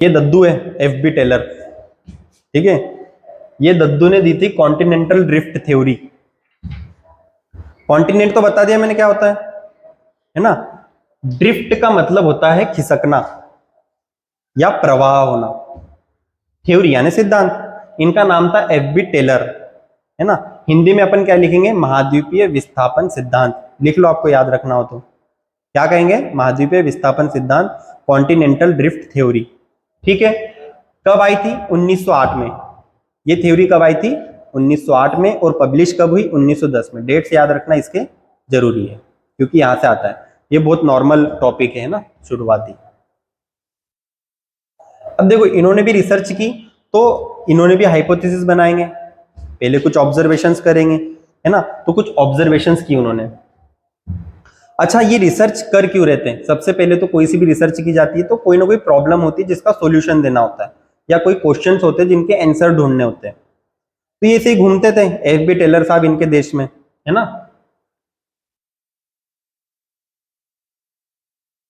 ये दद्दू है, FB Taylor, ठीक है। ये दद्दू ने दी थी कॉन्टिनेंटल ड्रिफ्ट थ्योरी। कॉन्टिनेंट तो बता दिया मैंने क्या होता है ना। ड्रिफ्ट का मतलब होता है खिसकना या प्रवाह होना। थ्योरी यानी सिद्धांत। इनका नाम था FB टेलर, है ना। हिंदी में अपन क्या लिखेंगे, महाद्वीपीय विस्थापन सिद्धांत। लिख लो, आपको याद रखना हो तो क्या कहेंगे, महाद्वीपीय विस्थापन सिद्धांत, कॉन्टिनेंटल ड्रिफ्ट थ्योरी, ठीक है। कब आई थी, 1908 में। ये थ्योरी कब आई थी, 1908 में। और पब्लिश कब हुई, 1910 में। डेट्स याद रखना इसके जरूरी है, क्योंकि यहां से आता है। ये बहुत नॉर्मल टॉपिक है ना, शुरुआती। अब देखो, इन्होंने भी रिसर्च की, तो इन्होंने भी हाइपोथेसिस बनाएंगे। पहले कुछ ऑब्जर्वेशंस करेंगे, है ना। तो कुछ ऑब्जर्वेशंस की उन्होंने। अच्छा, ये रिसर्च कर क्यों रहते हैं, सबसे पहले तो कोई सी भी रिसर्च की जाती है तो कोई ना कोई प्रॉब्लम होती है जिसका सॉल्यूशन देना होता है, या कोई क्वेश्चंस होते हैं जिनके आंसर ढूंढने होते हैं। तो ये ऐसे ही घूमते थे FB टेलर साहब इनके देश में, है ना।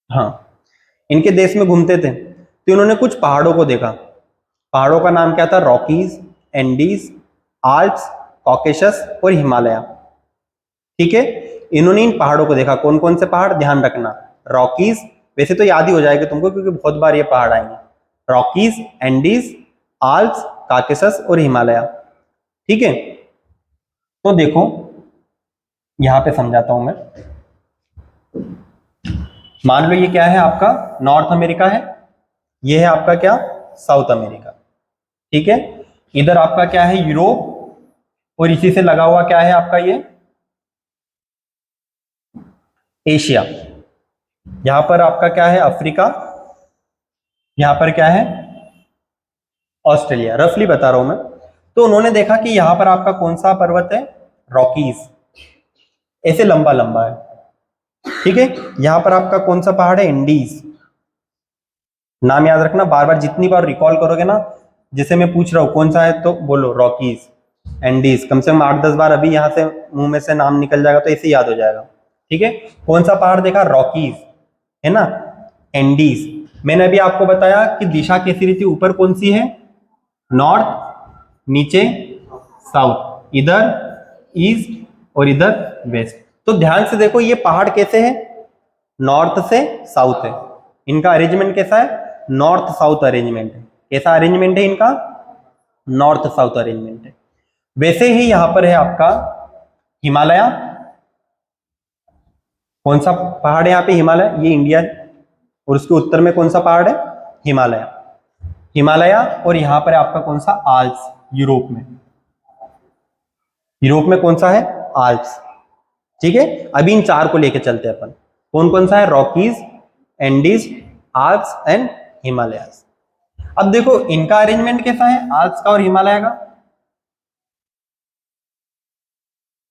हाँ, इनके देश में घूमते थे, तो इन्होंने कुछ पहाड़ों को देखा। पहाड़ों का नाम क्या था, रॉकीज, एंडीज, आल्प्स, कॉकेशस और हिमालय, ठीक है। इन्होंने इन पहाड़ों को देखा। कौन कौन से पहाड़, ध्यान रखना, रॉकीज, वैसे तो याद ही हो जाएगा तुमको क्योंकि बहुत बार ये पहाड़ आएंगे। रॉकीज, एंडीज, आल्प्स, काकेशस और हिमालय, ठीक है। तो देखो, यहां पे समझाता हूं मैं। मान लो ये क्या है आपका, नॉर्थ अमेरिका है। ये है आपका क्या, साउथ अमेरिका, ठीक है। इधर आपका क्या है, यूरोप। और इसी से लगा हुआ क्या है आपका ये, एशिया। यहां पर आपका क्या है, अफ्रीका। यहां पर क्या है, ऑस्ट्रेलिया। रफली बता रहा हूं मैं। तो उन्होंने देखा कि यहां पर आपका कौन सा पर्वत है, रॉकीज, ऐसे लंबा लंबा है, ठीक है। यहां पर आपका कौन सा पहाड़ है, इंडीज। नाम याद रखना, बार बार जितनी बार रिकॉल करोगे ना, जैसे मैं पूछ रहा हूं कौन सा है तो बोलो रॉकीज, एंडीज। कम से कम 8-10 बार अभी यहां से मुंह में से नाम निकल जाएगा तो ऐसे याद हो जाएगा, ठीक है। कौन सा पहाड़ देखा, रॉकीज, है ना, एंडीज। मैंने अभी आपको बताया कि दिशा कैसी रहती, ऊपर कौन सी है, नॉर्थ, नीचे साउथ, इधर ईस्ट और इधर वेस्ट। तो ध्यान से देखो, ये पहाड़ कैसे है, नॉर्थ से साउथ है। इनका अरेंजमेंट कैसा है, नॉर्थ साउथ अरेंजमेंट है। कैसा अरेंजमेंट है इनका, नॉर्थ साउथ अरेंजमेंट है। वैसे ही यहां पर है आपका हिमालय। कौन सा पहाड़ है यहाँ पे, हिमालय, ये इंडिया है। और उसके उत्तर में कौन सा पहाड़ है, हिमालय। हिमालय। और यहां पर आपका कौन सा, आल्प्स, यूरोप में। यूरोप में कौन सा है, आल्प्स, ठीक है। अभी इन चार को लेके चलते हैं अपन। कौन कौन सा है, Rockies, Andes, Alps and Himalayas. अब देखो इनका अरेंजमेंट कैसा है, आल्प्स का और हिमालय का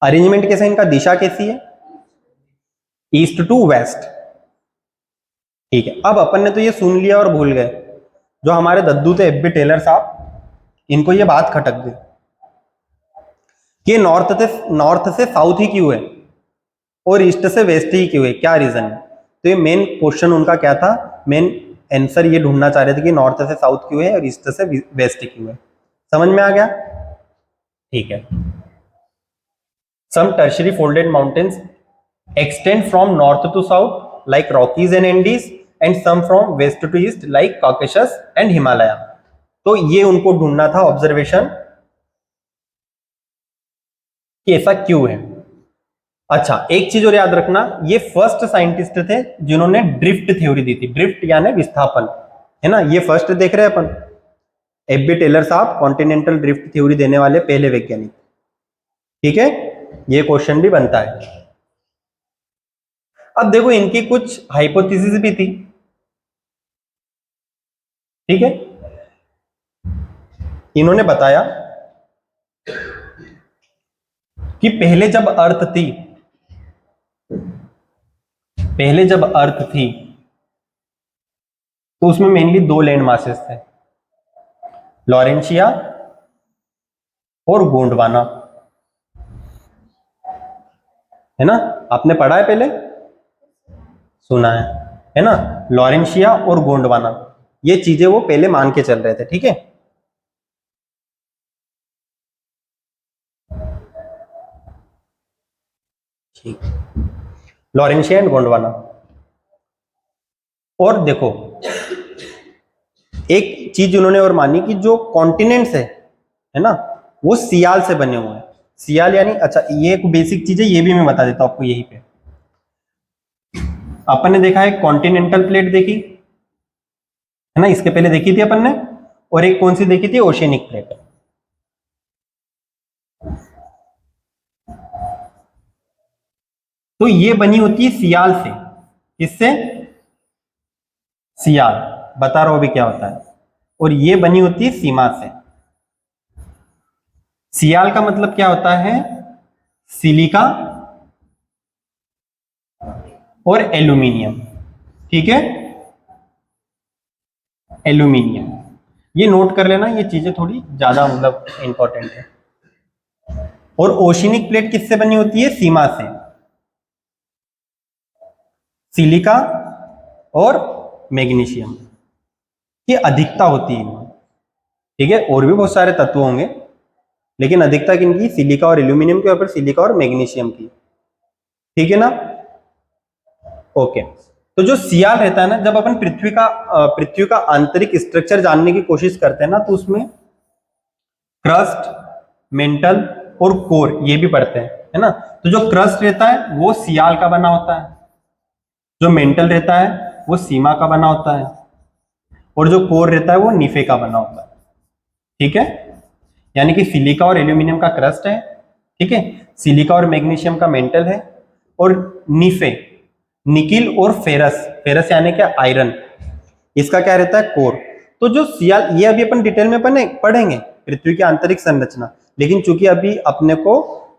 अरेंजमेंट कैसा है, इनका दिशा कैसी है, ईस्ट टू वेस्ट, ठीक है। अब अपन ने तो ये सुन लिया और भूल गए। जो हमारे दद्दू थे FB टेलर साहब, इनको ये बात खटक गई कि नॉर्थ से साउथ ही क्यों है और ईस्ट से वेस्ट ही क्यों है, क्या रीजन है। तो ये मेन क्वेश्चन उनका क्या था, मेन आंसर ये ढूंढना चाह रहे थे कि नॉर्थ से साउथ क्यों है और ईस्ट से वेस्ट क्यों है। समझ में आ गया, ठीक है। Some tertiary folded mountains extend from north to south like Rockies and Andes and some from west to east like Caucasus and Himalaya। तो ये उनको ढूंढना था ऑब्जर्वेशन कि ऐसा क्यों है। अच्छा, एक चीज और याद रखना, ये फर्स्ट साइंटिस्ट थे जिन्होंने ड्रिफ्ट थ्योरी दी थी। ड्रिफ्ट यानी विस्थापन, है ना। ये फर्स्ट देख रहे हैं अपन, FB टेलर साहब कॉन्टिनेंटल ड्रिफ्ट थ्योरी देने वाले पहले वैज्ञानिक, ठीक है। ये क्वेश्चन भी बनता है। अब देखो इनकी कुछ हाइपोथेसिस भी थी, ठीक है। इन्होंने बताया कि पहले जब अर्थ थी तो उसमें मेनली दो लैंड मासेस थे, लॉरेंशिया और गोंडवाना, है ना। आपने पढ़ा है पहले, सुना है ना, लॉरेंशिया और गोंडवाना। ये चीजें वो पहले मान के चल रहे थे। ठीक है, ठीक, लॉरेंशिया एंड गोंडवाना। और देखो एक चीज उन्होंने और मानी कि जो कॉन्टिनेंट्स है ना, वो सियाल से बने हुए हैं। सियाल यानी, अच्छा ये एक बेसिक चीज है, ये भी मैं बता देता हूं आपको। यहीं पे अपन ने देखा है कॉन्टिनेंटल प्लेट देखी है ना, इसके पहले देखी थी अपन ने, और एक कौन सी देखी थी, ओशियनिक प्लेट। तो ये बनी होती है सियाल से। किससे? सियाल, बता रहा हूं अभी क्या होता है। और ये बनी होती है सीमा से। सियाल का मतलब क्या होता है, सिलिका और एल्यूमिनियम। ठीक है, एल्यूमिनियम, ये नोट कर लेना, ये चीजें थोड़ी ज्यादा मतलब इंपॉर्टेंट है। और ओशिनिक प्लेट किससे बनी होती है, सीमा से, सिलिका और मैग्नीशियम की अधिकता होती है इनमें। ठीक है, और भी बहुत सारे तत्व होंगे, लेकिन अधिकता किनकी, सिलिका और एल्यूमिनियम की, और फिर सिलिका और मैग्नीशियम की। ठीक है ना, ओके। तो जो सियाल रहता है ना, जब अपन पृथ्वी का आंतरिक स्ट्रक्चर जानने की कोशिश करते हैं ना, तो उसमें क्रस्ट, मेंटल और कोर ये भी पढ़ते हैं, है ना। तो जो क्रस्ट रहता है वो सियाल का बना होता है, जो मेंटल रहता है वो सीमा का बना होता है, और जो कोर रहता है वो निफे का बना होता है। ठीक है, यानी कि सिलिका और एल्यूमिनियम का क्रस्ट है, ठीक है, सिलिका और मैग्नीशियम का मेंटल है, और निफे, निकिल और फेरस, फेरस यानी क्या, आयरन, इसका क्या रहता है, कोर। तो जो सियाल, ये अभी अपन डिटेल में पढ़ेंगे पृथ्वी की आंतरिक संरचना, लेकिन चूंकि अभी अपने को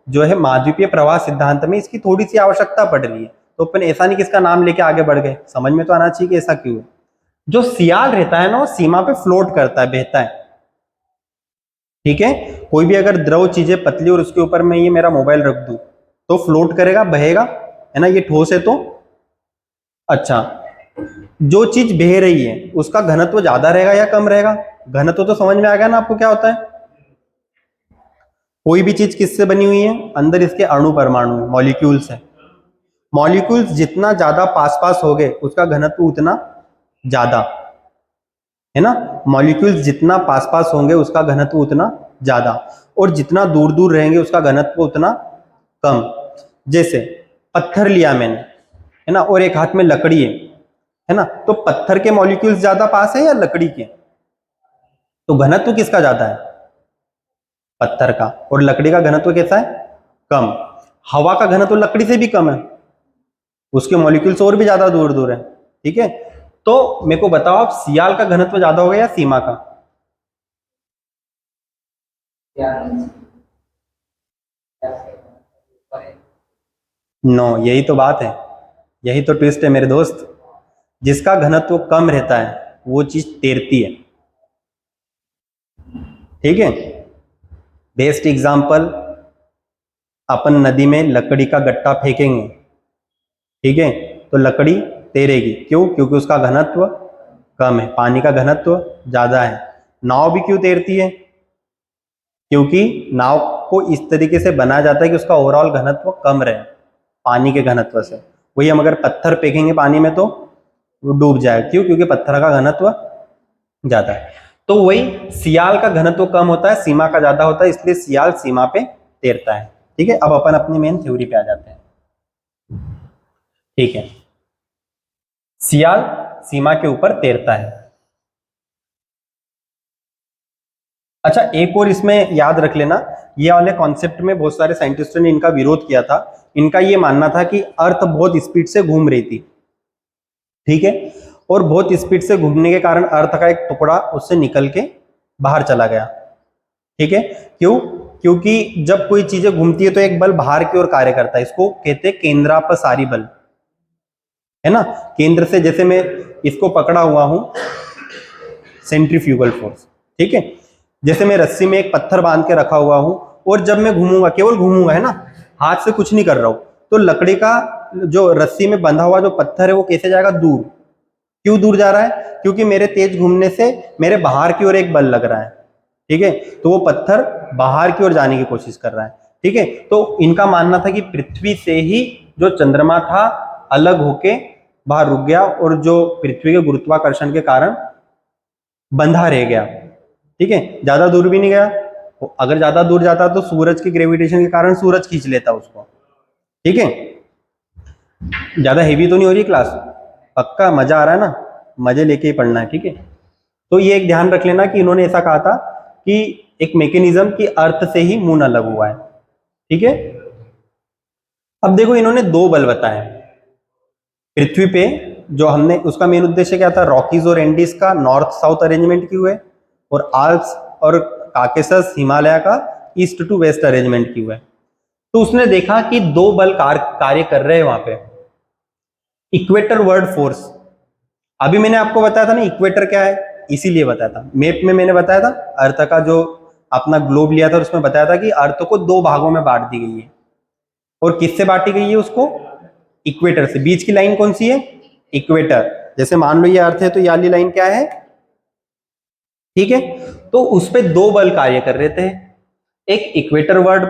जो है महाद्वीपीय प्रवाह सिद्धांत में इसकी थोड़ी सी आवश्यकता पड़ रही है, तो अपन ऐसा नहीं कि इसका नाम लेके आगे बढ़ गए, समझ में तो आना चाहिए कि ऐसा क्यों है। जो सियाल रहता है ना, वो सीमा पे फ्लोट करता है, बहता है। ठीक है, कोई भी अगर द्रव चीजें पतली और उसके ऊपर मैं ये मेरा मोबाइल रख दूं तो फ्लोट करेगा, बहेगा, है ना, ये ठोस है तो। अच्छा, जो चीज बह रही है उसका घनत्व ज्यादा रहेगा या कम रहेगा, घनत्व तो समझ में आ गया ना आपको क्या होता है। कोई भी चीज किससे बनी हुई है, अंदर इसके अणु परमाणु है, मॉलिक्यूल्स है। मॉलिक्यूल्स जितना ज्यादा पास पास हो गए उसका घनत्व उतना ज्यादा, है ना। मॉलिक्यूल्स जितना पास पास होंगे उसका घनत्व उतना ज्यादा, और जितना दूर दूर रहेंगे उसका घनत्व उतना कम। जैसे पत्थर लिया मैंने, है ना, और एक हाथ में लकड़ी है ना, तो पत्थर के मॉलिक्यूल्स ज्यादा पास है या लकड़ी के, तो घनत्व किसका ज्यादा है, पत्थर का। और लकड़ी का घनत्व कैसा है, कम। हवा का घनत्व लकड़ी से भी कम है, उसके मॉलिक्यूल्स और भी ज्यादा दूर दूर है। ठीक है, तो मेरे को बताओ आप, सियाल का घनत्व ज्यादा होगा या सीमा का? नो, यही तो बात है, यही तो ट्विस्ट है मेरे दोस्त। जिसका घनत्व कम रहता है वो चीज तैरती है। ठीक है, बेस्ट एग्जांपल, अपन नदी में लकड़ी का गट्टा फेंकेंगे, ठीक है, तो लकड़ी तैरेगी, क्यों, क्योंकि उसका घनत्व कम है, पानी का घनत्व ज्यादा है। नाव भी क्यों तैरती है, क्योंकि नाव को इस तरीके से बनाया जाता है कि उसका ओवरऑल घनत्व कम रहे पानी के घनत्व से। वही हम अगर पत्थर फेंकेंगे पानी में तो वो डूब जाएगा, क्यों, क्योंकि पत्थर का घनत्व ज्यादा है। तो वही सियाल का घनत्व कम होता है, सीमा का ज्यादा होता है, इसलिए सियाल सीमा पे तैरता है। ठीक है, अब अपन अपनी मेन थ्योरी पे आ जाते हैं। ठीक है, सियाल सीमा के ऊपर तैरता है। अच्छा, एक और इसमें याद रख लेना, ये वाले कॉन्सेप्ट में बहुत सारे साइंटिस्टों ने इनका विरोध किया था। इनका ये मानना था कि अर्थ बहुत स्पीड से घूम रही थी, ठीक है, और बहुत स्पीड से घूमने के कारण अर्थ का एक टुकड़ा उससे निकल के बाहर चला गया। ठीक है, क्यों, क्योंकि जब कोई चीजें घूमती है तो एक बल बाहर की ओर कार्य करता है, इसको कहते हैं केंद्रापसारी बल, है ना। केंद्र से, जैसे मैं इसको पकड़ा हुआ हूं, सेंट्रीफ्यूगल फोर्स, ठीक है, जैसे मैं रस्सी में एक पत्थर बांध के रखा हुआ हूं, और जब मैं घूमूंगा, केवल घूमूंगा, है ना, हाथ से कुछ नहीं कर रहा हूं, तो लकड़ी का जो रस्सी में बंधा हुआ जो पत्थर है वो कैसे जाएगा, दूर, क्यों दूर जा रहा है? क्योंकि मेरे तेज घूमने से मेरे बाहर की ओर एक बल लग रहा है, ठीक है, तो वो पत्थर बाहर की ओर जाने की कोशिश कर रहा है, ठीक है। तो इनका मानना था कि पृथ्वी से ही जो चंद्रमा था अलग होके बाहर रुक गया और जो पृथ्वी के गुरुत्वाकर्षण के कारण बंधा रह गया, ठीक है, ज्यादा दूर भी नहीं गया। अगर ज्यादा दूर जाता तो सूरज की ग्रेविटेशन के कारण सूरज खींच लेता उसको, ठीक है। ज्यादा हेवी तो नहीं हो रही क्लास? पक्का मजा आ रहा है ना? मजे लेके ही पढ़ना है, ठीक है। तो ये एक ध्यान रख लेना कि इन्होंने ऐसा कहा था कि एक मैकेनिज्म की अर्थ से ही मून अलग हुआ है, ठीक है। अब देखो इन्होंने दो बल बताए पृथ्वी पे, जो हमने उसका मेन उद्देश्य क्या था, रॉकीज और एंडीज का नॉर्थ साउथ अरेंजमेंट की हुए, और आल्प्स और काकेसस हिमालय का ईस्ट टू वेस्ट अरेंजमेंट की हुए। तो उसने देखा कि दो बल कार्य कर रहे हैं वहां पे। इक्वेटर वर्ल्ड फोर्स, अभी मैंने आपको बताया था ना इक्वेटर क्या है, इसीलिए बताया था मैप में, मैंने बताया था अर्थ का जो अपना ग्लोब लिया था उसमें बताया था कि अर्थ को दो भागों में बांट दी गई है, और किससे बांटी गई है उसको? इक्वेटर से। बीच की लाइन कौन सी है? इक्वेटर। जैसे मान लो ये अर्थ है तो ये वाली लाइन क्या है, ठीक है। तो उस पे दो बल कार्य कर रहे थे, एक इक्वेटर वर्ड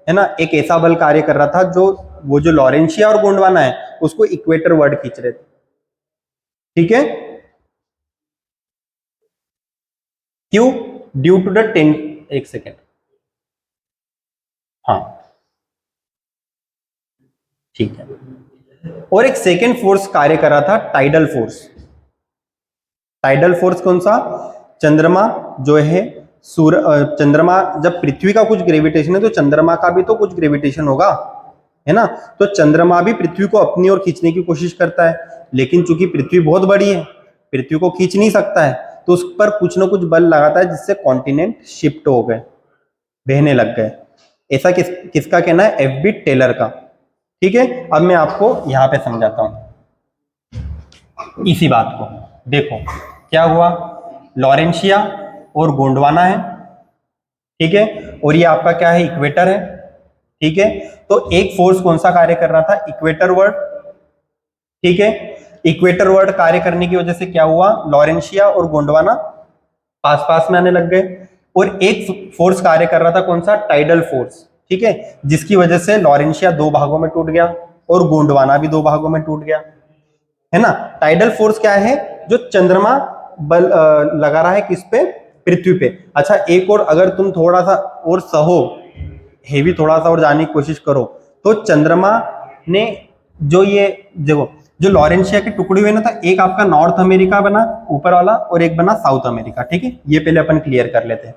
है ना, एक ऐसा बल कार्य कर रहा था जो वो जो लॉरेंशिया और गोंडवाना है उसको इक्वेटर वर्ड खींच रहे थे, ठीक है। क्यों? ड्यू टू द टेन, एक सेकेंड, हाँ ठीक है। और एक सेकेंड फोर्स कार्य कर रहा था, टाइडल फोर्स। टाइडल फोर्स कौन सा? चंद्रमा जो है चंद्रमा, जब पृथ्वी का कुछ ग्रेविटेशन है तो चंद्रमा का भी तो कुछ ग्रेविटेशन होगा, है ना। तो चंद्रमा भी पृथ्वी को अपनी ओर खींचने की कोशिश करता है, लेकिन चूंकि पृथ्वी बहुत बड़ी है, पृथ्वी को खींच नहीं सकता है, तो उस पर कुछ ना कुछ बल लगाता है जिससे कॉन्टिनेंट शिफ्ट हो गए, बहने लग गए। ऐसा किसका कहना है? एफ बी टेलर का, ठीक है। अब मैं आपको यहां पे समझाता हूं इसी बात को। देखो क्या हुआ, लॉरेंशिया और गोंडवाना है, ठीक है, और ये आपका क्या है? इक्वेटर है, ठीक है। तो एक फोर्स कौन सा कार्य कर रहा था? इक्वेटर वर्ड, ठीक है। इक्वेटर वर्ड कार्य करने की वजह से क्या हुआ, लॉरेंशिया और गोंडवाना पास पास में आने लग गए, और एक फोर्स कार्य कर रहा था कौन सा? टाइडल फोर्स, ठीक है, जिसकी वजह से लॉरेंशिया दो भागों में टूट गया और गोंडवाना भी दो भागों में टूट गया, है ना। टाइडल फोर्स क्या है? जो चंद्रमा बल लगा रहा है किस पे? पृथ्वी पे। अच्छा एक और अगर तुम थोड़ा सा और सहो, हेवी थोड़ा सा और जाने की कोशिश करो, तो चंद्रमा ने जो ये देखो जो लॉरेंशिया के टुकड़े हुए ना, था एक आपका नॉर्थ अमेरिका बना ऊपर वाला और एक बना साउथ अमेरिका, ठीक है, ये पहले अपन क्लियर कर लेते हैं।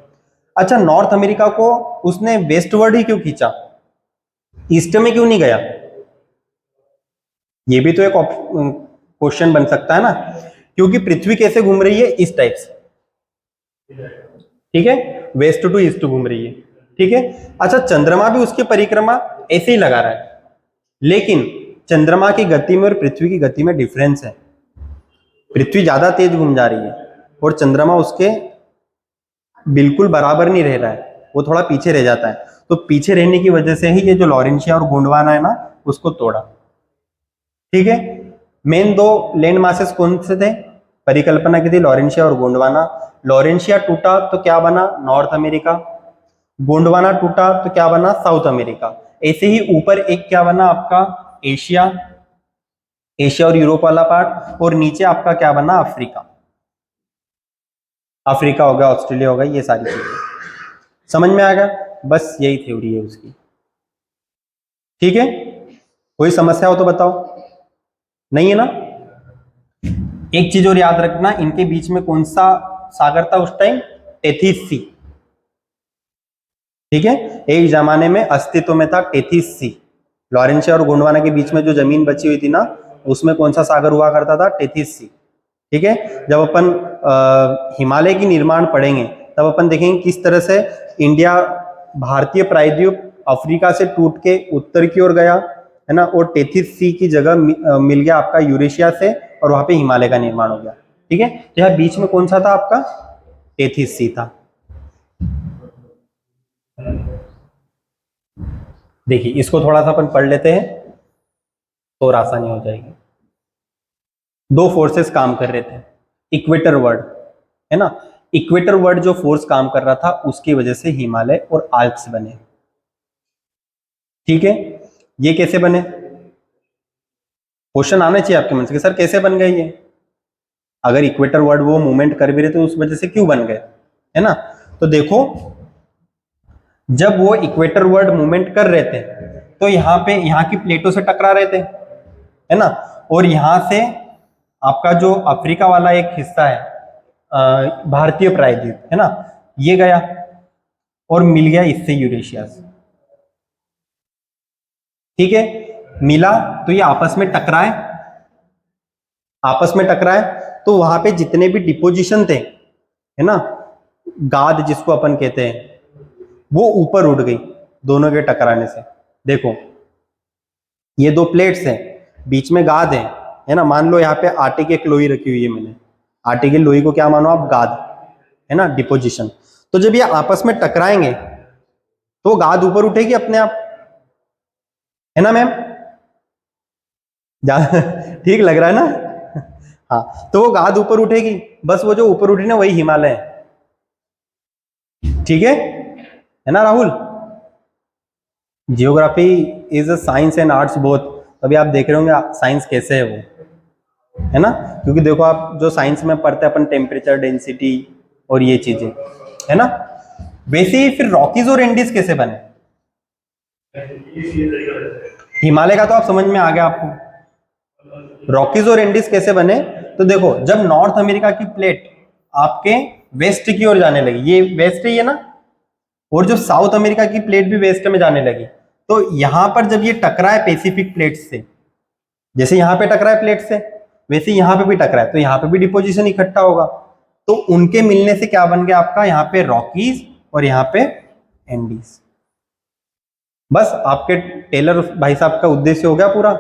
अच्छा नॉर्थ अमेरिका को उसने वेस्टवर्ड ही क्यों खींचा, ईस्ट में क्यों नहीं गया? ये भी तो एक क्वेश्चन बन सकता है ना, क्योंकि पृथ्वी कैसे घूम रही है? इस टाइप से, ठीक है, वेस्ट टू ईस्ट घूम रही है, ठीक है। अच्छा चंद्रमा भी उसकी परिक्रमा ऐसे ही लगा रहा है, लेकिन चंद्रमा की गति में और पृथ्वी की गति में डिफरेंस है। पृथ्वी ज्यादा तेज घूम जा रही है और चंद्रमा उसके बिल्कुल बराबर नहीं रह रहा है, वो थोड़ा पीछे रह जाता है। तो पीछे रहने की वजह से ही ये जो लॉरेंशिया और गोंडवाना है ना, उसको तोड़ा, ठीक है। मेन दो लैंड मासेस कौन से थे? परिकल्पना की थी लॉरेंशिया और गोंडवाना। लॉरेंशिया टूटा तो क्या बना? North America. गोंडवाना टूटा तो क्या बना? South America. ऐसे ही ऊपर एक क्या बना आपका? एशिया, एशिया और यूरोप वाला पार्ट, और नीचे आपका क्या बना? अफ्रीका। अफ्रीका हो गया, ऑस्ट्रेलिया हो गया, ये सारी चीजें समझ में आ गया। बस यही थ्योरी है उसकी, ठीक है। कोई समस्या हो तो बताओ, नहीं है ना? एक चीज और याद रखना, इनके बीच में कौन सा सागर था उस टाइम? टेथिस सी, ठीक है। एक जमाने में अस्तित्व में था टेथिस सी। लॉरेंशिया और गोंडवाना के बीच में जो जमीन बची हुई थी ना, उसमें कौन सा सागर हुआ करता था? टेथिस सी, ठीक है। जब अपन हिमालय की निर्माण पढ़ेंगे तब अपन देखेंगे किस तरह से इंडिया, भारतीय प्रायद्वीप अफ्रीका से टूट के उत्तर की ओर गया, है ना, और टेथिस सी की जगह मिल गया आपका यूरेशिया से, और वहां पे हिमालय का निर्माण हो गया, ठीक है। तो यहाँ बीच में कौन सा था आपका? टेथिस सी था। देखिए इसको थोड़ा सा अपन पढ़ लेते हैं तो और आसानी हो जाएगी। दो फोर्सेस काम कर रहे थे, इक्वेटर वर्ड है ना, इक्वेटर वर्ड जो फोर्स काम कर रहा था उसकी वजह से हिमालय और आल्प्स बने। ठीक है, ये कैसे बने, क्वेश्चन आना चाहिए आपके मन से कि सर कैसे बन गए ये, अगर इक्वेटर वर्ड वो मूवमेंट कर भी रहे तो उस वजह से क्यों बन गए, है ना। तो देखो जब वो इक्वेटर वर्ड मूवमेंट कर रहे थे तो यहाँ पे यहाँ की प्लेटों से टकरा रहे थे, है ना, और यहाँ से आपका जो अफ्रीका वाला एक हिस्सा है भारतीय प्रायद्वीप है ना, ये गया और मिल गया इससे यूरेशिया से। ठीक है, मिला तो ये आपस में टकराए, आपस में टकराए तो वहां पे जितने भी डिपोजिशन थे, है ना, गाद जिसको अपन कहते हैं, वो ऊपर उड़ गई दोनों के टकराने से। देखो ये दो प्लेट्स हैं, बीच में गाद है ना, मान लो यहाँ पे आटे की एक लोई रखी हुई है मैंने, आटे की लोई को क्या मानो आप, गाद, है ना, डिपोजिशन। तो जब ये आपस में टकराएंगे तो गाद ऊपर उठेगी अपने आप, है ना मैम, ठीक लग रहा है ना। हाँ, तो वो गाद ऊपर उठेगी, बस वो जो ऊपर उठी ना वही हिमालय है। ठीक है ना Rahul. Geography is a science and arts both, तभी आप देख रहे होंगे साइंस कैसे है वो, है ना, क्योंकि देखो आप जो साइंस में पढ़ते हैं अपन टेम्परेचर, डेंसिटी और ये चीजें, है ना। वैसे ही फिर रॉकीज और एंडीज कैसे बने, हिमालय का तो आप समझ में आ गया आपको, रॉकीज और एंडीज कैसे बने। तो देखो जब नॉर्थ अमेरिका की प्लेट आपके वेस्ट की ओर जाने लगी, ये वेस्ट ही है ना, और जो साउथ अमेरिका की प्लेट भी वेस्ट में जाने लगी, तो यहां पर जब ये टकराए पैसिफिक प्लेट से, जैसे यहां पे टकराए प्लेट से वैसे यहां पे भी टकराए, तो यहां पे भी डिपोजिशन इकट्ठा होगा, तो उनके मिलने से क्या बन गया आपका, यहाँ पे रॉकीज और यहाँ पे एंडीज। बस आपके टेलर भाई साहब का उद्देश्य हो गया पूरा,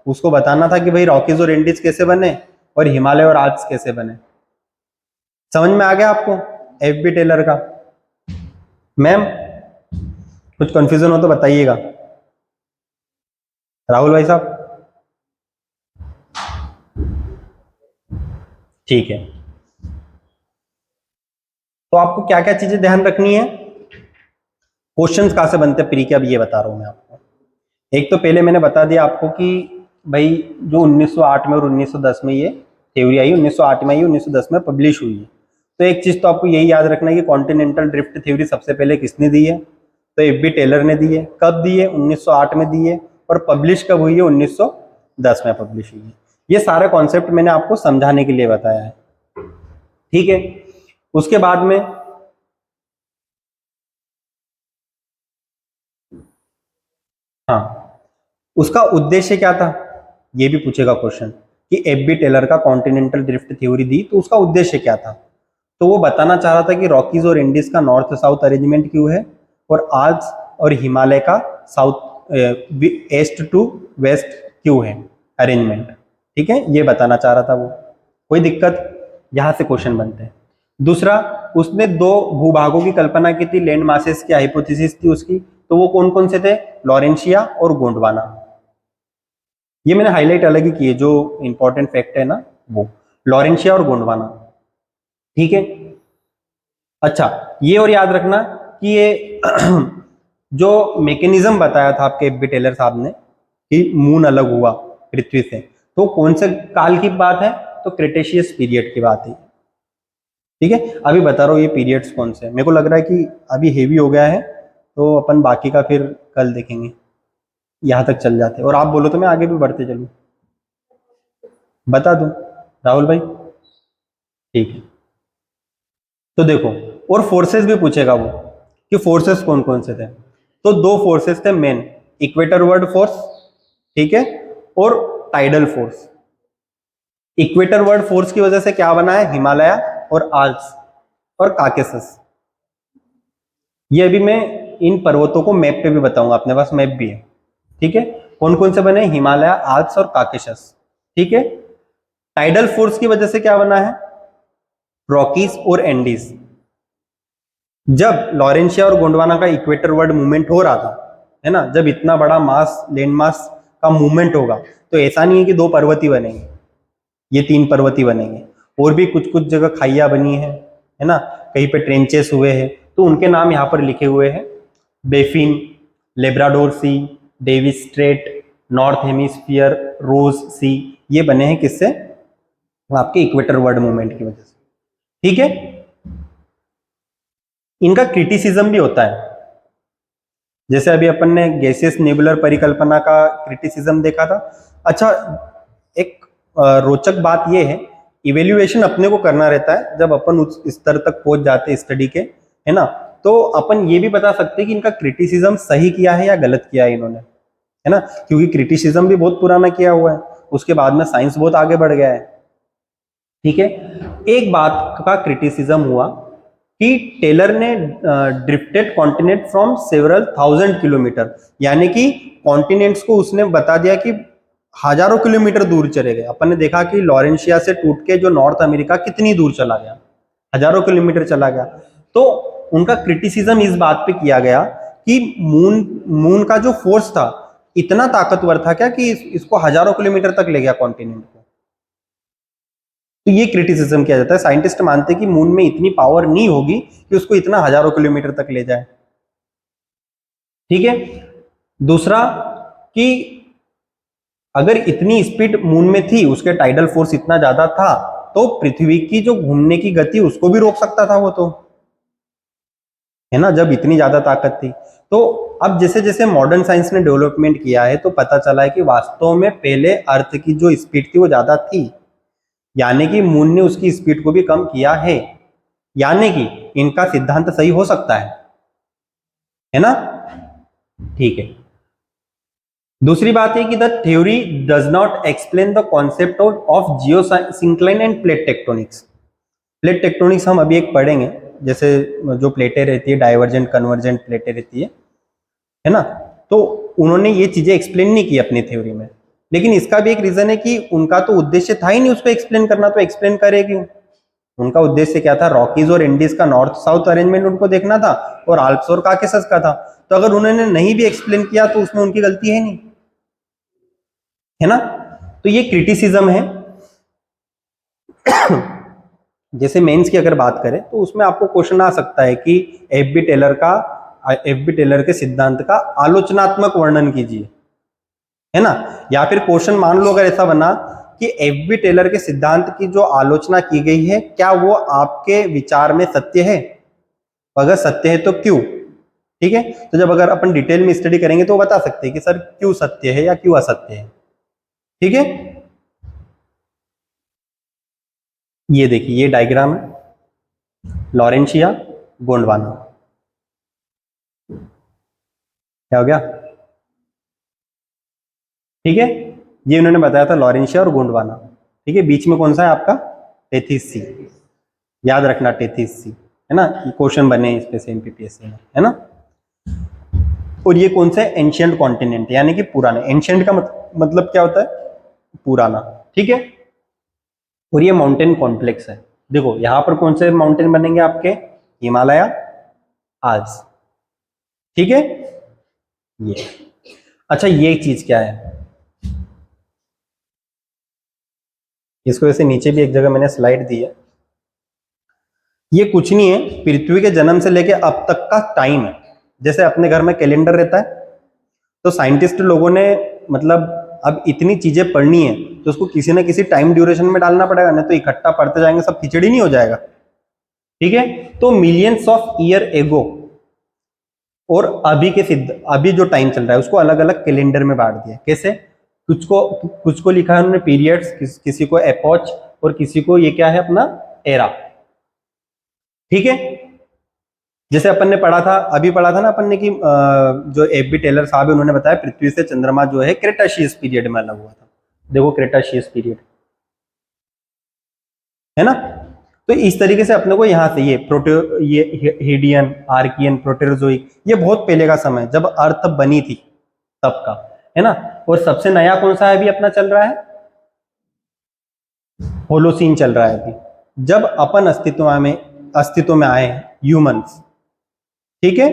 उसको बताना था कि भाई रॉकीज और एंडीज कैसे बने और हिमालय और आल्प्स कैसे बने। समझ में आ गया आपको एफ बी टेलर का। मैम कुछ कंफ्यूजन हो तो बताइएगा, राहुल भाई साहब। ठीक है, तो आपको क्या क्या चीजें ध्यान रखनी है, क्वेश्चंस कहां से बनते हैं प्री के, अब ये बता रहा हूं मैं आपको। एक तो पहले मैंने बता दिया आपको कि भाई जो 1908 में और 1910 में ये थ्योरी आई, 1908 में आई, 1910 में पब्लिश हुई है। तो एक चीज तो आपको यही याद रखना है कि कॉन्टिनेंटल ड्रिफ्ट थ्योरी सबसे पहले किसने दी है, तो एफ बी टेलर ने दी है। कब दी है, 1908 में दी है, और पब्लिश कब हुई है, 1910 में पब्लिश हुई है। ये सारे कॉन्सेप्ट मैंने आपको समझाने के लिए बताया है। ठीक है, उसके बाद में हाँ, उसका उद्देश्य क्या था, ये भी पूछेगा क्वेश्चन कि एफ बी टेलर का कॉन्टिनेंटल ड्रिफ्ट थ्योरी दी तो उसका उद्देश्य क्या था। तो वो बताना चाह रहा था कि रॉकीज और इंडीज का नॉर्थ साउथ अरेंजमेंट क्यों है, और आल्प्स और हिमालय का साउथ ईस्ट टू वेस्ट क्यों है अरेंजमेंट। ठीक है, ये बताना चाह रहा था वो, कोई दिक्कत, यहां से क्वेश्चन बनते हैं। दूसरा, उसने दो भूभागों की कल्पना की थी, लैंड मासेस की हाइपोथेसिस थी उसकी, तो वो कौन कौन से थे, लॉरेंशिया और गोंडवाना। ये मैंने हाईलाइट अलग ही किए, जो इंपॉर्टेंट फैक्ट है ना वो, लॉरेंशिया और गोंडवाना। ठीक है, अच्छा ये और याद रखना कि ये जो मैकेनिज्म बताया था आपके एफ बी टेलर साहब ने कि मून अलग हुआ पृथ्वी से, तो कौन से काल की बात है, तो क्रिटेशियस पीरियड की बात है। ठीक है, अभी बता रहा हूँ ये पीरियड्स कौन से, मेरे को लग रहा है कि अभी हेवी हो गया है, तो अपन बाकी का फिर कल देखेंगे, यहाँ तक चल जाते, और आप बोलो तो मैं आगे भी बढ़ते चलूँ, बता दूं राहुल भाई। ठीक है, तो देखो और फोर्सेस भी पूछेगा वो कि फोर्सेस कौन कौन से थे, तो दो फोर्सेस थे मेन, इक्वेटर वर्ड फोर्स, ठीक है, और tidal force. Equator word force की वजह से क्या बना है, हिमालय और आल्प्स और काकेसस। ये अभी मैं इन पर्वतों को मैप पे भी बताऊंगा, अपने पास मैप भी है। ठीक है, कौन कौन से बने, हिमालय, आल्प्स और काकेशस। ठीक है, टाइडल फोर्स की वजह से क्या बना है, रॉकीज और एंडीज। जब लॉरेंशिया और गोंडवाना का इक्वेटर वर्ड मूवमेंट हो रहा था, है ना, जब इतना बड़ा मास, लैंड मास का मूवमेंट होगा, तो ऐसा नहीं है कि दो पर्वत ही बनेंगे, ये 3 पर्वत ही बनेंगे। और भी कुछ कुछ जगह खाइयां बनी है ना, कहीं पे ट्रेंचेस हुए हैं, तो उनके नाम यहाँ पर लिखे हुए हैं। बेफिन, लेब्राडोर सी, डेविस स्ट्रेट, नॉर्थ हेमिस्फीयर, रोज सी, ये बने हैं किससे? आपके इक्वेटर वर्ड मूवमेंट की वजह से। ठीक है, इनका क्रिटिसिज्म भी होता है। जैसे अभी अपन ने गैसियस नेबुलर परिकल्पना का क्रिटिसिज्म देखा था। अच्छा, एक रोचक बात यह है, इवेल्युएशन अपने को करना रहता है जब अपन उस स्तर तक पहुंच जाते हैं स्टडी के, है ना, तो अपन ये भी बता सकते हैं कि इनका क्रिटिसिज्म सही किया है या गलत किया है इन्होंने, है ना, क्योंकि क्रिटिसिज्म भी बहुत पुराना किया हुआ है, उसके बाद में साइंस बहुत आगे बढ़ गया है। ठीक है, एक बात का क्रिटिसिज्म हुआ कि टेलर ने drifted continent from several 1000 kilometre, यानी कि कॉन्टिनेंट्स को उसने बता दिया कि हजारों किलोमीटर दूर चले गए। अपन ने देखा कि लॉरेंशिया से टूट के जो नॉर्थ अमेरिका कितनी दूर चला गया, हजारों किलोमीटर चला गया। तो उनका क्रिटिसिज्म इस बात पे किया गया कि मून का जो फोर्स था इतना ताकतवर था क्या कि इसको हजारों किलोमीटर तक ले गया कॉन्टिनेंट को। तो ये क्रिटिसिज्म किया जाता है। साइंटिस्ट मानते हैं कि मून में इतनी पावर नहीं होगी कि उसको इतना हजारों किलोमीटर तक ले जाए। ठीक है, दूसरा कि अगर इतनी स्पीड मून में थी, उसके टाइडल फोर्स इतना ज्यादा था, तो पृथ्वी की जो घूमने की गति उसको भी रोक सकता था वो, तो है ना, जब इतनी ज्यादा ताकत थी। तो अब जैसे जैसे मॉडर्न साइंस ने डेवलपमेंट किया है तो पता चला है कि वास्तव में पहले अर्थ की जो स्पीड थी वो ज्यादा थी, यानी कि मून ने उसकी स्पीड को भी कम किया है, यानी कि इनका सिद्धांत सही हो सकता है ना। ठीक है, दूसरी बात है कि the theory does not explain the concept of geosyncline end plate tectonics. Plate tectonics हम अभी एक पढ़ेंगे, जैसे जो प्लेटें रहती है, डाइवर्जेंट कन्वर्जेंट प्लेटें रहती है ना, तो उन्होंने ये चीजें एक्सप्लेन नहीं की अपनी थ्योरी में। लेकिन इसका भी एक रीजन है कि उनका तो उद्देश्य था ही नहीं उसको एक्सप्लेन करना, तो एक्सप्लेन करे क्यों? उनका उद्देश्य क्या था? रॉकीज और इंडीज का नॉर्थ साउथ अरेंजमेंट उनको देखना था और आल्प्स और काकेशस का था। तो अगर उन्होंने नहीं भी एक्सप्लेन किया तो उसमें उनकी गलती है नहीं, है ना। तो ये क्रिटिसिज्म है। जैसे मेंस की अगर बात करें तो उसमें आपको क्वेश्चन आ सकता है कि एफ बी टेलर के सिद्धांत का आलोचनात्मक वर्णन कीजिए, है ना। या फिर क्वेश्चन मान लो अगर ऐसा बना कि एफ बी टेलर के सिद्धांत की जो आलोचना की गई है क्या वो आपके विचार में सत्य है, अगर सत्य है तो क्यों। ठीक है, तो जब अगर अपन डिटेल में स्टडी करेंगे तो बता सकते हैं कि सर क्यों सत्य है या क्यों असत्य है। ठीक है, ये देखिए ये डायग्राम है, लॉरेंशिया, गोंडवाना, क्या हो गया? ठीक है, ये उन्होंने बताया था लॉरेंशिया और गोंडवाना। ठीक है, बीच में कौन सा है आपका? टेथिस सी, याद रखना टेथिस सी, है ना, क्वेश्चन बने इस पे से एमपीपीएससी में, है ना। और ये कौन सा है? एंशियंट कॉन्टिनेंट, यानी कि पुराने। एंशियंट का मतलब क्या होता है? पुराना। ठीक है, और ये माउंटेन कॉम्प्लेक्स है। देखो यहां पर कौन से माउंटेन बनेंगे आपके? हिमालय, आल्प्स। ठीक है, ये अच्छा, ये चीज क्या है? इसको ऐसे नीचे भी एक जगह मैंने स्लाइड दी है। ये कुछ नहीं है, पृथ्वी के जन्म से लेके अब तक का टाइम है। जैसे अपने घर में कैलेंडर रहता है, तो साइंटिस्ट लोगों ने मतलब अब इतनी चीजें पढ़नी है तो उसको किसी ना किसी टाइम ड्यूरेशन में डालना पड़ेगा, नहीं तो इकट्ठा पढ़ते जाएंगे सब खिचड़ी नहीं हो जाएगा। ठीक है, तो मिलियंस ऑफ ईयर एगो और अभी जो टाइम चल रहा है उसको अलग अलग कैलेंडर में बांट दिया। कैसे? कुछ को लिखा है उन्होंने पीरियड्स, किसी को एपॉच, और किसी को ये क्या है अपना एरा। ठीक है, जैसे अपन ने पढ़ा था, अभी पढ़ा था ना अपन ने कि जो एफ बी टेलर साहब है उन्होंने बताया पृथ्वी से चंद्रमा जो है क्रेटाशियस पीरियड में अलग हुआ था। देखो क्रेटाशियस पीरियड, है ना। तो इस तरीके से अपने को यहाँ से ये हेडियन, आर्कियन, प्रोटेरोजोइक, ये बहुत पहले का समय जब अर्थ बनी थी तब का, है ना। और सबसे नया कौन सा है अभी अपना चल रहा है? होलोसीन चल रहा है अभी, जब अपन अस्तित्व में आए ह्यूमंस। ठीक है,